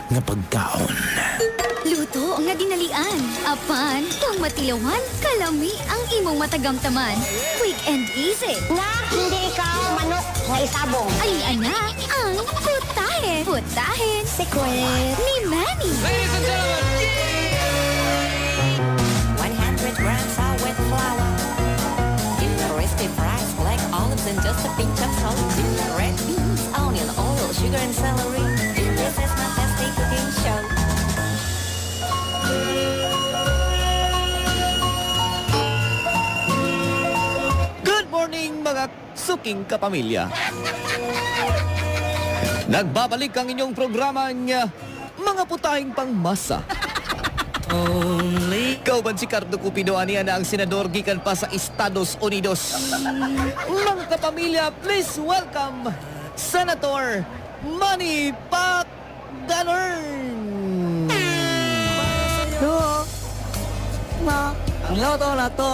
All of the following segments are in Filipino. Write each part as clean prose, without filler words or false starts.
nga pagkaon. Luto nga dinalian. Apan, kung matilawan, kalami ang imong matagamtaman. Quick and easy. Nga, hindi ikaw manok nga isabong. Ay, ana, ang putahe. Putahe. Secret. Ni Manny. Ladies and gentlemen, 100 grams of wet flour. In the crispy fries, black olives, and just a pinch of salt. Red beans, onion, oil, sugar, and celery. This is my tasty cooking show. good morning mga suking kapamilya. Nagbabalik ang inyong programang Mga Putahing Pangmasa. Kauban si Cardo Cupido aniya na ang senador gikan pa sa Estados Unidos. Mga kapamilya, please welcome Senator Manny Pacgalern. Ang loto na to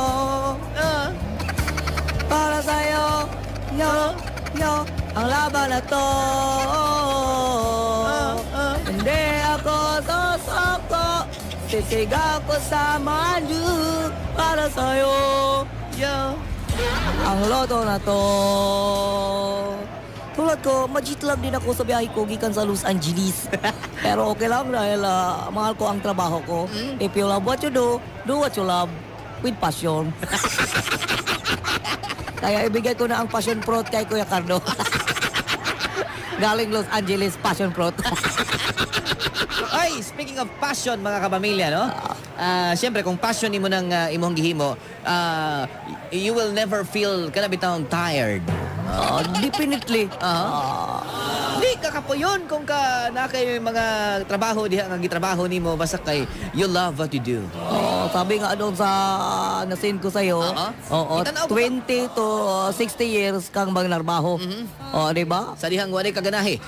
para sa'yo, yo, ang laban na to. Hindi ako sasako, sisigaw ko sa manju para sa'yo, yo, ang loto na to. Tulad ko, majitlag din ako sa biyahe ko gikan sa Los Angeles. Pero okay lang dahil mahal ko ang trabaho ko. If you love what you do what you love with passion. Kaya ibigay ko na ang passion fruit kay Kuya Cardo. Galing Los Angeles, passion fruit. Ay, speaking of passion mga kapamilya, no? Siyempre, kung passion mo ng imong gihimo, you will never feel kanabitang tired. Definitely. Di kakapuyon kung ka na kay mga trabaho diha nga gitrabaho nimo basta kay you love what you do. Sabi nga doon sa nasin ko sa'yo, 20 to 60 years kang magnarbaho. Di ba? Sa dihang wala kaganahe.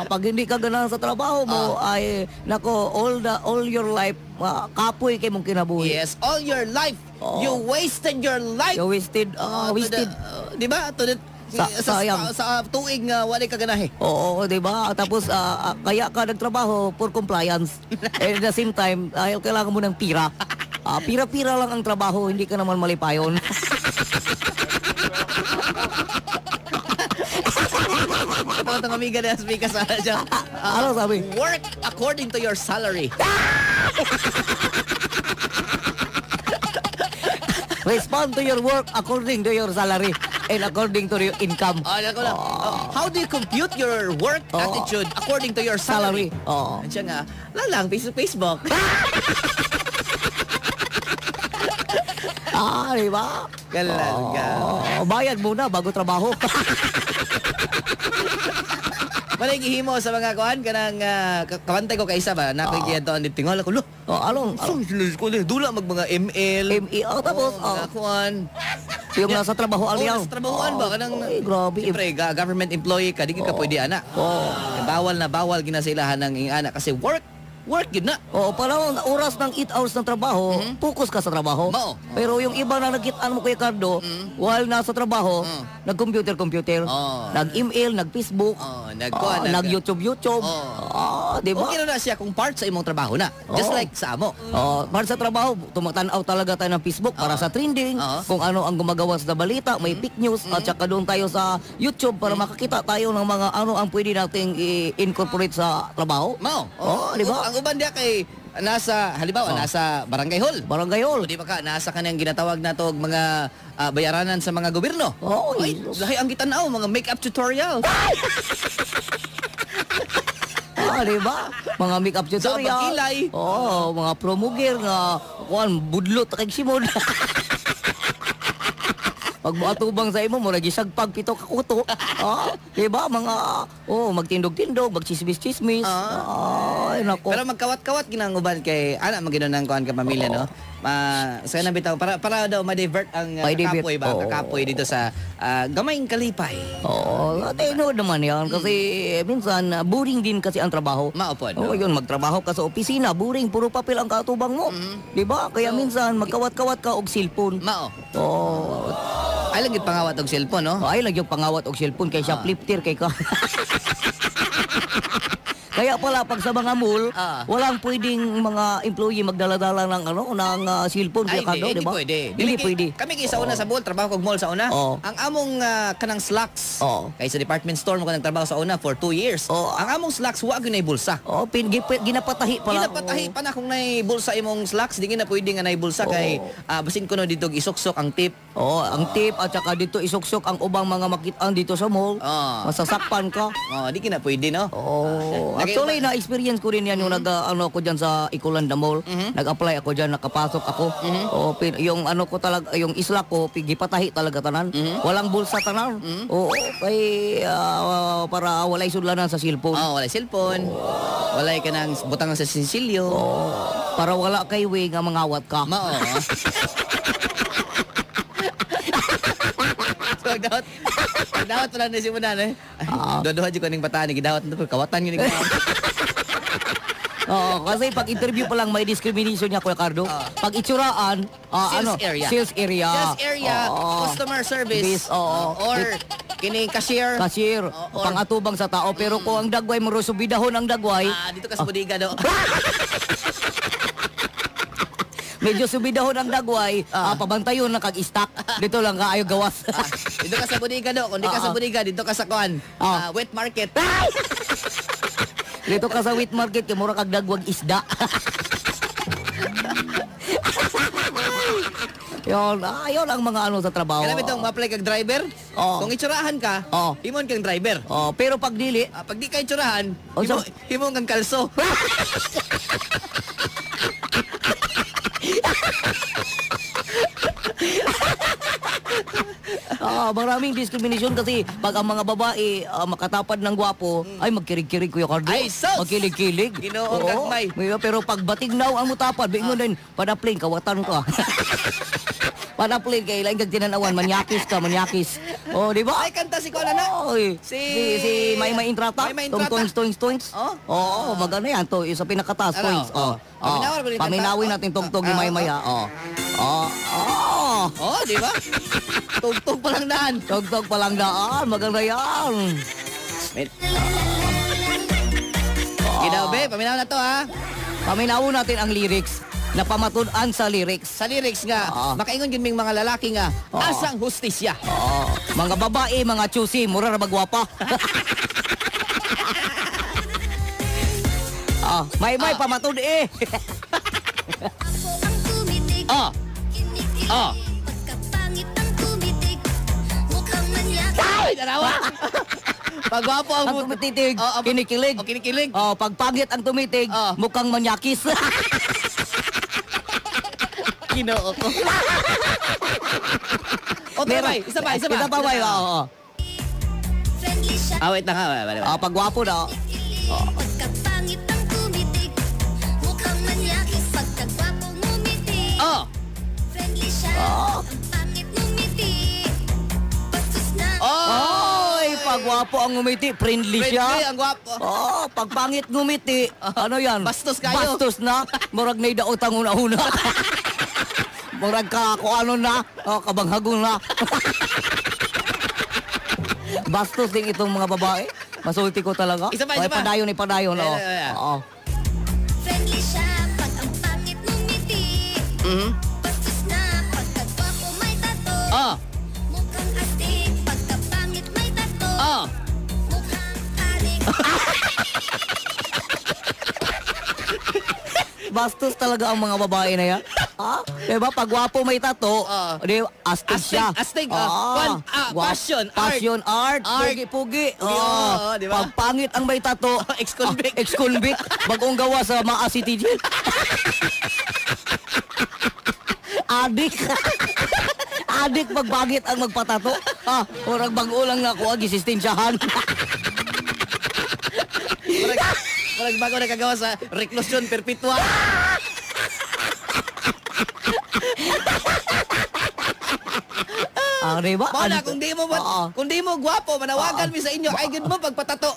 Pag hindi ka ganahan sa trabaho mo, ay, nako, all your life, kapoy kay mong kinabuhi. Yes, all your life. You wasted your life. You wasted, wasted. Di ba? Sayang. Sa tuig nga wala kaganahe. Oo, di ba? Tapos, kaya ka nagtrabaho for compliance. And at the same time, kailangan mo ng pira. Pira-pira lang ang trabaho, hindi ka naman malipayon. Ito ang amiga na speaker sa dyan. Ano sabi? Work according to your salary. Respond to your work according to your salary and according to your income. How do you compute your work attitude according to your salary? Oo. Siya nga, lalang, Facebook. Di ba? Galang ka. Bayad muna bago trabaho. Malay gihimo sa mga kuan kanang kawantay ko kaisa ba na koy giadto ang tingala ko lo. Along. Ko dula mag mga ML. Tapos mga kuan. yung nasa trabaho alyaw. Sa trabahoan ba kanang grabe. Siyempre, government employee ka, di ka pwede ana. Bawal gina sa ilahan ng ana kasi work yun na. Parang oras ng 8 hours ng trabaho, focus ka sa trabaho. Pero yung iba na nagkitaan mo Kuya Cardo, while nasa trabaho, nag-computer, nag-email, nag-Facebook, nag-YouTube. Di ba? Okay na siya kung part sa imong trabaho na. Just like sa amo. Para sa trabaho, tumatanaw talaga tayo ng Facebook para sa trending, kung ano ang gumagawa sa balita, may fake news, at saka doon tayo sa YouTube para makakita tayo ng mga ano ang pwede nating i-incorporate sa trabaho. Di ba? Ang uban diya kay nasa halimbawa nasa barangay hall. Di ba ka nasa kanang ginatawag nato mga bayaranan sa mga gobyerno. Lahi ang gitanaw mga makeup tutorial. Di ba? Mga makeup tutorial. Sa pagkilay. Mga promugir nga kuan budlot kay simod. Pag moatubang sa imo mo nagisagpag pito ka kuto. Di ba? Mga magtindog-tindog, magchismis-chismis. Ay nako. Pero magkawat-kawat ginang uban kay ana maginon kuan ka pamilya no. Sa nang bitaw para daw ma-divert ang kapoy dito sa gamayng kalipay. Tino naman yan kasi minsan boring din kasi ang trabaho. Maupod. Yun magtrabaho ka sa opisina, boring puro papel ang katubang mo. Di ba? Kaya minsan magkawat-kawat ka og cellphone. Ay lang gid pangawat og cellphone, no? Ay lang yung pangawat og cellphone kay siya flipter kay ka. Kaya pala pag sa mga mall, walang pwedeng mga employee magdala-dala ng cellphone Ay, kaya kado, di ba? pwede. Hindi pwede. Kami sa una sa mall, trabaho kog mall sa una. Oo. Ang among kanang slacks. Oo. Kay sa department store mo ko nagtrabaho sa una for 2 years. Oo. Ang among slacks wa gyud nay bulsa. Oh, ginapatahi pala. Pinapatahi pa na kung nay bulsa imong slacks, di na pwede nga nay bulsa kay basin ko no dito isuksok ang tip. Oh, ang tip at saka dito isuksok ang ubang mga makitaan dito sa mall. Masasakpan ka. Di na pwede, no? Oh, actually na-experience ko rin yan yung ako diyan sa Icolanda Mall. Nag-apply ako diyan, nakapasok ako. Yung ko talaga, yung isla ko, gipatahi talaga tanan. Walang bulsa tanan. Oo, kay para walay sudlanan sa cellphone. Walay cellphone. Walay ka nang butang sa sinsilyo. Para wala kay way nga mangawat ka. Dawat pala na si Munan eh. Dodoha dyan ko ning bataan, gidawat na kawatan yun. Kasi pag interview pa lang may discrimination niya, Kuya Cardo. Pag itsuraan, Sales area. Sales area. Sales area, customer service, or kining cashier. Cashier, pangatubang sa tao. Pero kung ang dagway mo subidahon ang dagway, dito ka sa bodega do. medyo subidahon ang dagway, pabantayon na kag-stock. Dito lang ka ayo gawas. Dito ka sa bodega do. Kung di ka sa bodega, dito ka sa kuan. Wet market. Dito ka sa wheat market, kay mura kag dagwag isda. Yun ang mga sa trabaho. Kailan itong ma-apply kag driver? Kung itsurahan ka, himon kang driver. Pero pag dili, pag di ka itsurahan, so, himon kang kalso. maraming discrimination kasi pag ang mga babae makatapad ng gwapo, ay magkirig-kirig, Kuya Cardo. Ay, sus! Magkilig-kilig. Ginoong gagmay. Pero pag batignaw ang mutapad, bingon din, padapling, kawatan ka. Padapling, kay lang kag tinanawan, manyakis ka, manyakis. Di ba? Ay, kanta si Kuala na. Si Maymay Intrata. Maymay Intrata. Toings. Maganda yan to, sa pinakataas, toings. Paminawin natin tugtog ni Maymay, di ba? Tugtog pa lang daan. Tugtog pa lang daan. Maganda yan. Be, paminaw na to, ha? Paminawin natin ang lyrics. Napamatunan sa lyrics. Sa lyrics nga, makaingon yun mga lalaki nga, asang hustisya. Mga babae, mga chusi, mura na magwapa. May pamatud eh. Ay, darawa! Pagwapo ang tumitig, kinikilig. Kinikilig. Pagpangit ang tumitig, mukhang manyakis. Ginoo ko. Isa pa. Wait na nga. Pagwapo na. Pagkapangit ang tumitig, mukhang manyakis. Pagkagwapo ngumiti, friendly siya. Ang pangit ngumiti, bastos na. Pagwapo ang ngumiti, friendly siya. Friendly, ang gwapo. Pagpangit ngumiti, ano yan? Bastos kayo. Bastos na. Murag na idaot ang una-una. Murag ka kung ano na, kabanghagon na. Bastos din itong mga babae. Masulti ko talaga. Isa pa. Padayon. Friendly siya pag ang pangit ngumiti. Bastos na pagkagwapo may tato. Mukhang astig pagkapangit may tato. Mukhang adik. Bastos talaga ang mga babae na yan. Diba? Pag gwapo may tato, astig siya. Astig. Passion art. Pugi. Diba? Pag pangit ang may tato, ex-convict. Ex-convict. Bagong gawa sa Maa City Jail. Adik. Adik pag pangit ang magpatato. Orag bago lang na ako, gisistensyahan. Walang bago nakagawa sa reklusyon perpetua. Diba? Paula, kung di mo gwapo, manawagan mi sa inyo, ay good mo pagpatato.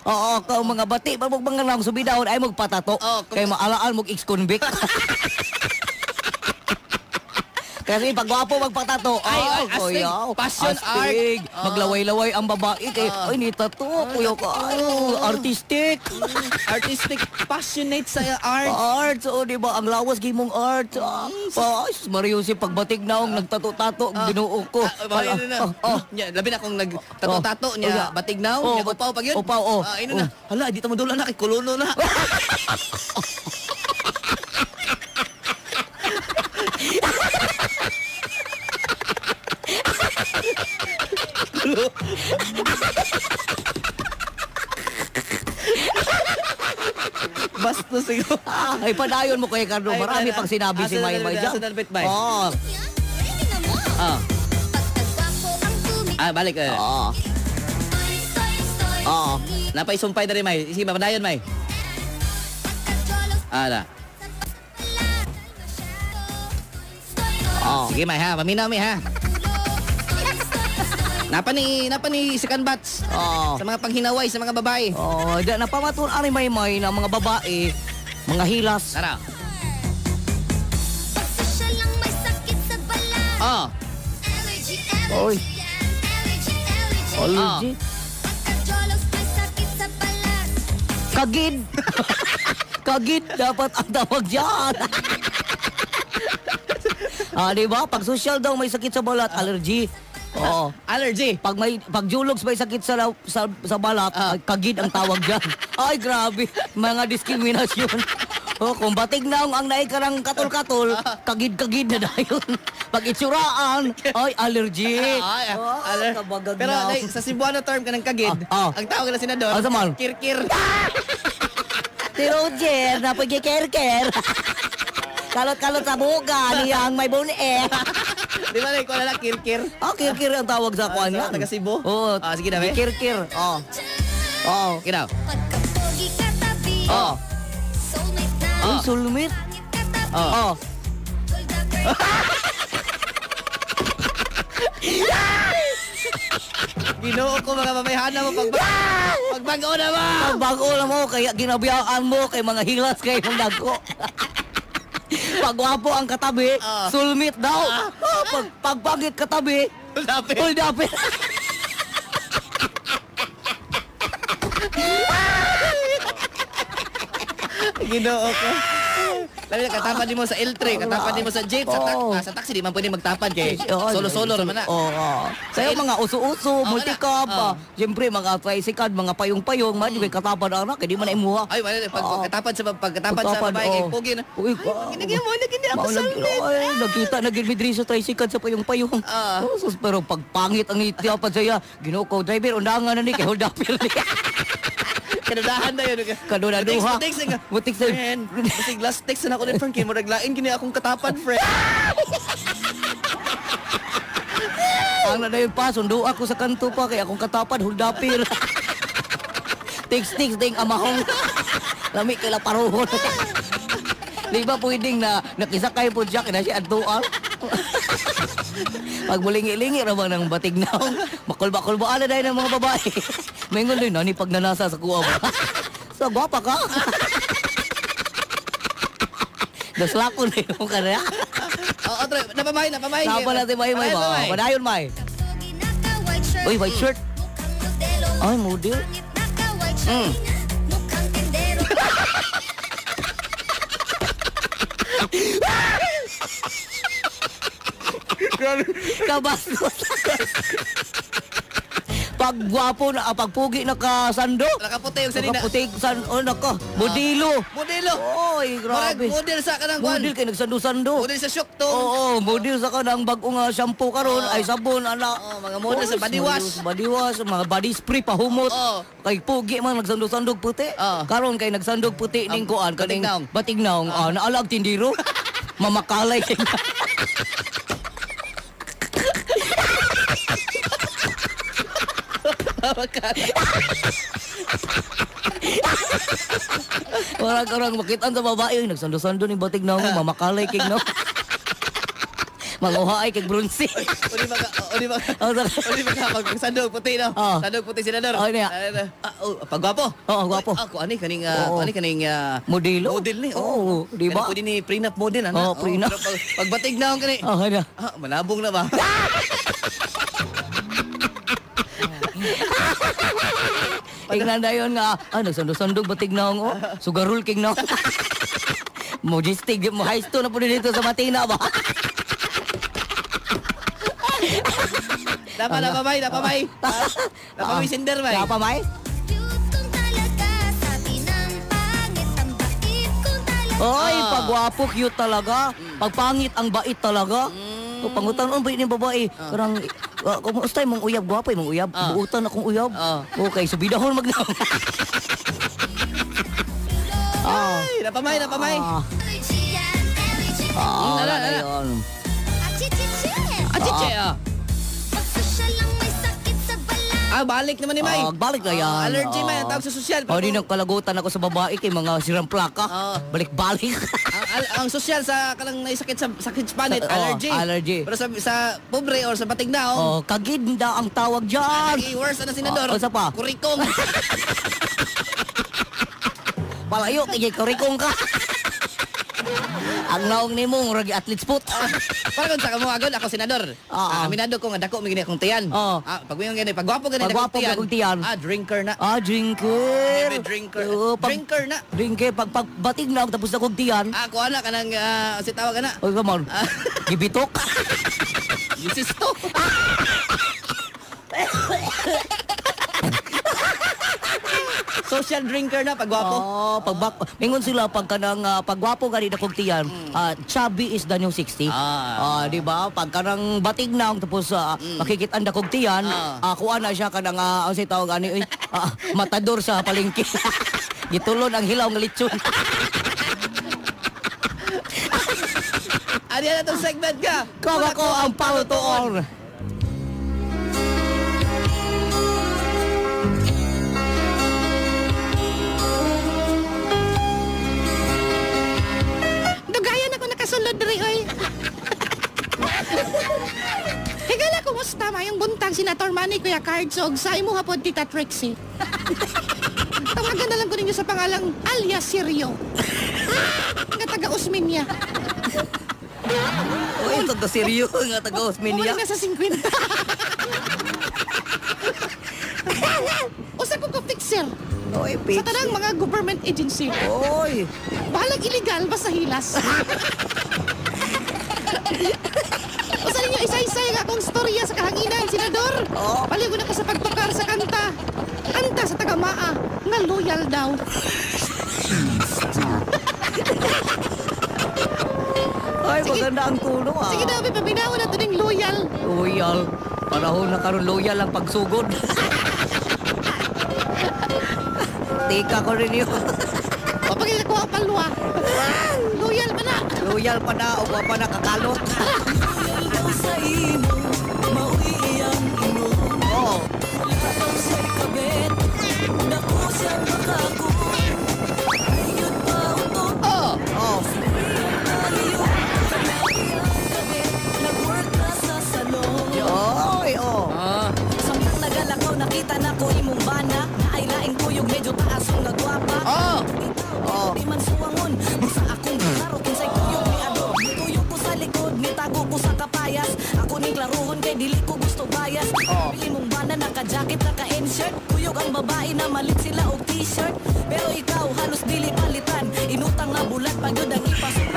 Kung mga bati, mga lang subidahon ay magpatato. Kay maalaan mo ex-convict. Kasi pag gwapo magpatato, Ay, astig. Passion art. Maglaway-laway ang babae kay, ay, ni tato, kuya ka, artistic. Artistic, passionate sa art. Art, so di ba, ang lawas gimong art. Ay, Mario, si pagbatig na akong nagtato-tato, binuo ko. Labi na akong nagtato-tato niya, batignaw, niya upaw pag yun. Upaw, Ino na, hala, di tamo dula na, kay kolono na. Bastos siguro. Ay, padayon mo kay Cardo. Ay, Marami pang sinabi si Maymay dyan. Asan na bit, May? Oh. Ready na mo. Pagkagwapo ang tumiti. Balik. Oh. Oh. Napaisumpay na rin, May. Sige, mapadayon, May. Na. Oh. Sige, May, ha. Paminaw, May, ha. Napa ni second batch. Oh. Sa mga panghinaway, sa mga babae. Oh, da napamaton ani Maymay na mga babae, mga hilas. Tara. Pagsosyal lang may sakit sa balat. Allergy, Oy. allergy, allergy. Allergy. Pagkajolos may sakit sa balat. Kagid. Kagid dapat ang tawag diyan. Di ba? Pag social daw may sakit sa balat, allergy. Oo. Allergy. Pag julogs may sakit sa balat, ay, kagid ang tawag diyan. Ay, grabe. Mga diskriminasyon. Kung batig na ang naikarang katol-katol, kagid-kagid na dayon. Pag itsuraan, ay, allergy. Kabagag Pero na. sa Cebuano term ka ng kagid, ang tawag na senador, Asa man? kirkir. Si Roger, napagkikerker. Kalot-kalot sa buga, niyang may bune. Di ba, ikaw na lang, kirkir? Kirkir ang tawag sa kwan yan. Taga Cebu? Oo. Sige na, be. Kirkir. Sige na. Pagkapogi katabi. Soulmate na. Ay, soulmate. Pangit katabi. Ginoo ko mga mamayhana mo pagbago na mo. Pagbago na mo, kaya ginabiyaan mo kay mga hilas kay mong dagko. Pagwapo ang katabi, soulmate daw. Pagpangit katabi, Lapit. dapit. Ginoo ko. Labi na, katapad din mo sa L3, katapad din mo sa jeep, sa taxi, di man pwede magtapad kay solo-solo naman na. Sa'yo mga uso-uso, multicab, siyempre mga tricycad, mga payong-payong, man yung katapad anak, hindi man na imuha. Ay, pagkatapad sa babae, kay Pugi na. Uy, Ginagyan mo, nagindi ako sa nakita na gilmidri sa tricycad sa payong-payong. Pero pag pangit ang itiyapad sa'ya, ginoo ko, driver, undangan na ni, kay hold up yun. Kanudahan na yun. Kanudaduha. Butik sa friend. Basig last text na ako ni Frank. Mo naglain gini akong katapad, friend. Ang na yun pa, sundo ako sa kanto pa, kaya akong katapad, huldapir. Tiks ding amahong. Lami kila paruhon. Di ba pwedeng na nakisakay po siya, kina siya adtual. Pag mulingi-lingi raman ng batignaw, makulba-kulbaan na dahil ng mga babae. Mayroon din, nani pag nanasa sa kuwa mo. So, gwapa ka. Daslakon na yung kanya. Oo, napamay. Napa natin, May. Padayon, May. Pogi naka-white shirt. Uy, white shirt. Mukhang modelo. Ay, model. Pangit naka-white shirt. Mukhang tindero. Kabastos. Pag gwapo na, pagpugi na kasando. Nakaputi yung sanina. Nakaputi nako, modelo. Modelo. Oy, grabe. Model sa kanang kwan. Model kay nagsando-sando. Model sa shock to. Oo, model sa kanang bagong shampoo karon, ay sabon ana. Mga model sa body wash. Body wash, mga body spray pahumot. Kay pugi man nagsandog-sandog puti. Karon kay nagsandog puti ning kuan kaning batignaw. Naalag tindiro. Mamakalay kay. Orang-orang makitaan sa babae, nagsando-sando ni batig na mamakalay king no. Manguha ay kay bronze. Uli mga magsandog puti no. Oh. Sandog puti senador. Oh, niya. Pagwapo. Oo, gwapo. Ako ani kaning Oo. Modelo? Model ni. Oo, di ba? Pwede ni prenup model ana. Oo, prenup. Pero pagbatig na ako kani. Oh, na. Malabong na ba? Tingnan na yun nga, nagsandog-sandog batig na ako. Sugarol king na. Majestic, high-sto na po dito sa Matina ba? Napamay. Napamay sender bay. Napamay? Cute kong talaga, sabi ng pangit, ang bait kong talaga. Oy, pagwapo, cute talaga. Pagpangit, ang bait talaga. Pangutan ang bait ni babae. Karang, kumusta yung mong uyab? Gwapo yung mong uyab. Buutan akong uyab. Okay, subidahon magnaw. Ay, napamay. Allergy yan, allergy. Wala na yun. Achichichi. Achiche Pagsosyal lang may sakit sa balat. balik naman ni May. Balik na yan. Allergy man, ang tawag sa sosyal. Di nagkalagutan ako sa babae kay mga sirang plaka. Balik-balik. ang sosyal sa kanang naisakit sa panit, allergy. Allergy. Pero sa pobre or sa batignaong, Kaginda ang tawag dyan. worse na senador. Sa pa? Kurikong. Palayo, kaya kurikong ka. Ang naong ni mong ragi athlete spot. Para kung sa kamo agad ako senador. Aminado ko nga dako mi gini akong tiyan. Pag mo gani pagwapo gani Pagwapo akong tiyan. Drinker na. Drinker. Heavy drinker. Drinker na. Drinker. Pagbatig na, tapos akong tiyan. Ako ana kanang si tawag ana. Oy, come on. Gibitok. Insisto. Social drinker na pagwapo. Mingon sila pagka nang pagwapo gani na kong tiyan, chubby is the new 60. Di ba? Pagka nang batig na tapos makikitaan na kong tiyan, kuha na siya kanang ang si tawag ani matador sa palengke. Gitulon ang hilaw ng lechon. Ano na itong segment ka? Kung ako ang palutuon. Dugayan ako nakasulod diri oy. Higala kumusta mayong buntag Senator Manny Kuya Cardsog sa imo hapon Tita Trixie. Tawagan na lang ko ninyo sa pangalang alias Sirio. Nga taga Usmeña. Uy, taga seryo nga taga Usmeña. Umali na sa 50. Usa ko ko fixer Oy, sa tanang mga government agency. Oy. Bahalag illegal basta hilas. Usa ninyo isa-isa nga akong storya sa kahanginan, senador. Paligo na ko sa pagtukar sa kanta. Kanta sa tagamaa nga loyal daw. Ay, maganda ang tulo Sige daw, pabinawan na ito ng loyal. Loyal. Panahon na karon loyal ang pagsugod. Tika ko rin yun. O pag nakuha ang palwa. Loyal pa na. Loyal pa na o pa na kakalot. Oh. Oh. Oy, Samtang nagalakaw nakita na ko imong bana na ay laing kuyog medyo taas ang nagwapa. Di man suwangon sa akong klaro kinsay kuyog ni ado. Tuyog ko sa likod nitago ko sa kapayas. Ako ning klaruhon kay dili ko gusto bayas. Bili mong bana naka-jacket naka-inshirt. Kuyog ang babae na malit sila og t-shirt. Pero ikaw halos dili palitan. Inutang nga bulat pagyud ang ipasok.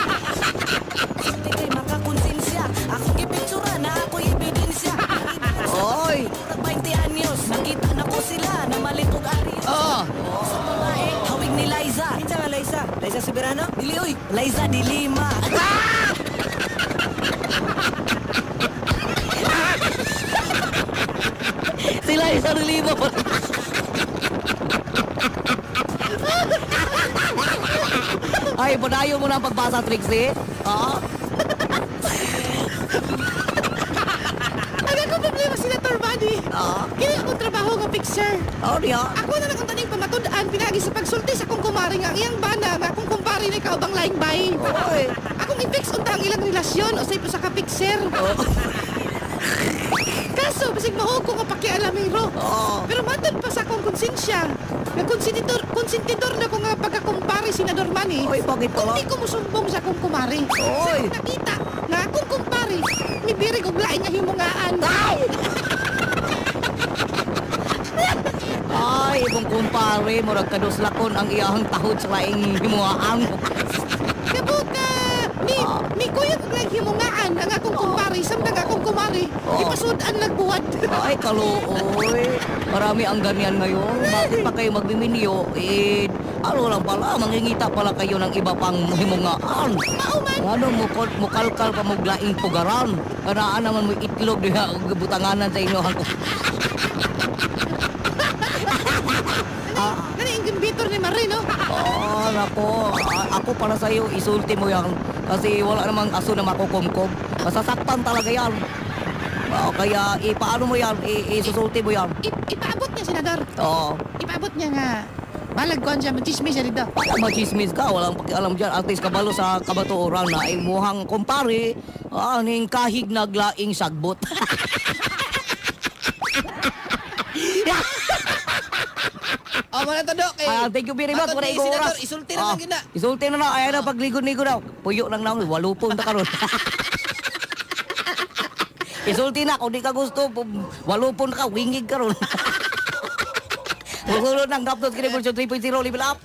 Hindi kay makakonsensya. Ako gipitsura na ako'y ebidensya. Oy. 20 anyos, nakita na ko sila na malitog ari. Sa babae, hawig ni Liza. Kinsa nga Liza? Liza Soberano? Dili oy, Liza di Lima. Sila isa rin lima pa. Ay, padayo mo na ang pagbasa, Trixie. Ako problema Senator Manny. Kini akong trabaho nga fixer. Diya. Ako na lang ang taning pamatud-an pinagi sa pagsulti sa kong kumari nga iyang bana nga akong kumpare ni kaubang laing bay. Oy. Ako akong i-fix unta ang ilang relasyon o sa kapikser. Kaso, basig mahog ko nga pakialamero. Pero matod pa sa akong konsensya. Konsentidor na ko nga pagkakumpare Senador Manny. Oy, bakit Kung pala? di ko musumbong sa akong kumare. Oy. Sa akong nakita na akong kumpare, nibirig og lain nga himungaan. Ay, ibong kumpare, murag kaduslakon ang iyahang tahod sa laing himuang. Kabuka! Ni kuyog nga himungaan ang akong kumpare, samtang akong kumare, ipasudan nagbuwad. Ay, kaluoy. Marami ang ganyan ngayon. Bakit pa kayo magbiminyo? Ano lang pala, mangingita pala kayo ng iba pang himungaan. Mauman! Ano, mukalkal pa mo glaing pugaran. Kanaan naman mo itlog diha, butanganan sa inyo. Nani ang gimbitor ni Marie, no? Nako. Ako para sa iyo, isulti mo yan. Kasi wala namang aso na makukumkom. Masasaktan talaga yan. Kaya, paano mo yan? Isusulti mo yan. Ipaabot niya, Senador. Oo. Ipaabot niya nga. Balag ko siya, matismis siya dito. Machismis ka, walang pakialam dyan. At least kabalo sa kabatuoran na imuhang kumpare, ning kahig naglaing sagbot. Mga tadok eh. Thank you very much. Matod Wala ni ikaw Senador, oras. isulti na lang yun na. Isulti na na. Ayan na, pagligo-ligo na. Puyo lang na. Walupong na karon. Isulti na. Kung di ka gusto, walupong na ka. Wingig ka ron. Musulod ng Gaptos Kinibursyon 3.0 level up.